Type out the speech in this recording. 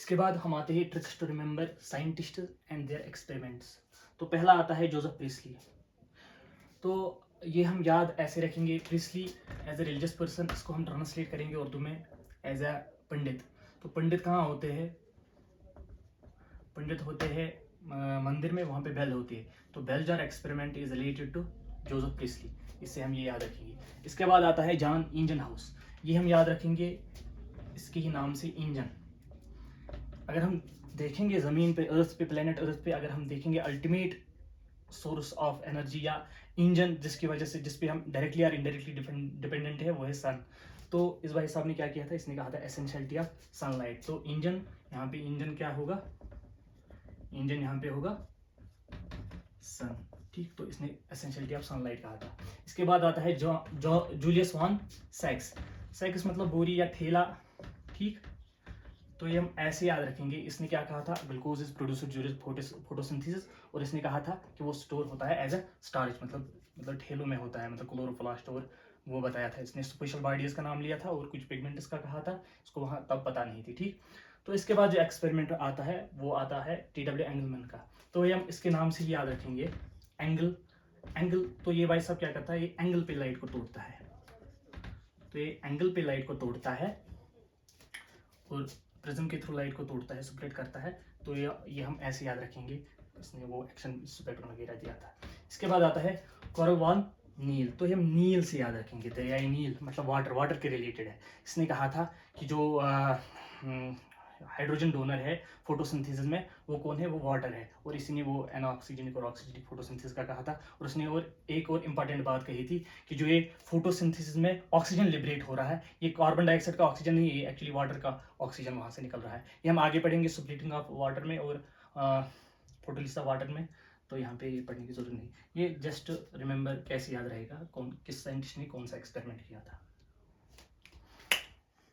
इसके बाद हम आते हैं tricks to remember scientist and their experiments. तो पहला आता है जोसेफ प्रिस्ली। तो ये हम याद ऐसे रखेंगे, Priestley as a religious person, इसको हम ट्रांसलेट करेंगे उर्दू में एज अ पंडित। तो पंडित कहाँ होते हैं? पंडित होते हैं मंदिर में, वहाँ पे बेल होती है। तो bell jar experiment is related to Joseph Priestley, इससे हम ये याद रखेंगे। इसके बाद आता है जॉन इंजन हाउस, ये हम याद रखेंगे इसके ही नाम से, इंजन। अगर हम देखेंगे ज़मीन पे, अर्थ पे, प्लेनेट अर्थ पे, अगर हम देखेंगे अल्टीमेट सोर्स ऑफ एनर्जी या इंजन जिसकी वजह से, जिस पे हम डायरेक्टली या इनडायरेक्टली डिपेंडेंट है, वो है सन। तो इस भाई साहब ने क्या किया था, इसने कहा था एसेंशियलिटी ऑफ सनलाइट। तो इंजन, यहाँ पे इंजन क्या होगा? इंजन यहाँ पे होगा सन। ठीक, तो इसने एसेंशियलिटी ऑफ सनलाइट कहा था। इसके बाद आता है जूलियस वॉन सैक्स। सैक्स मतलब बोरी या थैला। ठीक, तो ये हम ऐसे याद रखेंगे। इसने क्या कहा था? Glucose is produced during photosynthesis, और इसने कहा था कि वो स्टोर होता है एज अ स्टार्च, मतलब ठेलों में होता है, मतलब क्लोरोप्लास्ट, और वो बताया था। इसने स्पेशल बॉडीज का नाम लिया था और कुछ पिगमेंट्स का कहा था, इसको वहाँ तब पता नहीं थी। ठीक, तो इसके बाद जो एक्सपेरिमेंट आता है वो आता है TW एंगलमैन का। तो ये हम इसके नाम से ही याद रखेंगे, एंगल। एंगल, तो ये भाई साहब क्या करता है? ये एंगल पे लाइट को तोड़ता है। तो ये एंगल पे लाइट को तोड़ता है और प्रिज्म के थ्रू लाइट को तोड़ता है, सेपरेट करता है। तो ये हम ऐसे याद रखेंगे, इसने वो एक्शन स्पेक्ट्रम वगैरह दिया था। इसके बाद आता है कोरवान नील। तो ये हम नील से याद रखेंगे, दरियाई नील, मतलब वाटर, वाटर के रिलेटेड है। इसने कहा था कि जो हाइड्रोजन डोनर है फोटोसिंथेसिस में, वो कौन है? वो वाटर है। और इसी ने वो एनऑक्सीजनिक और ऑक्सीजनिक फोटोसिंथेसिस का कहा था। और उसने और एक और इम्पॉर्टेंट बात कही थी कि जो ये फोटोसिंथेसिस में ऑक्सीजन लिबरेट हो रहा है, ये कार्बन डाइऑक्साइड का ऑक्सीजन नहीं है, ये एक्चुअली वाटर का ऑक्सीजन वहाँ से निकल रहा है। ये हम आगे पढ़ेंगे स्प्लिटिंग ऑफ वाटर में और फोटोलिसिस वाटर में, तो यहाँ पे पढ़ने की जरूरत नहीं। ये जस्ट रिमेंबर कैसे याद रहेगा, कौन किस साइंटिस्ट ने कौन सा एक्सपेरिमेंट किया था।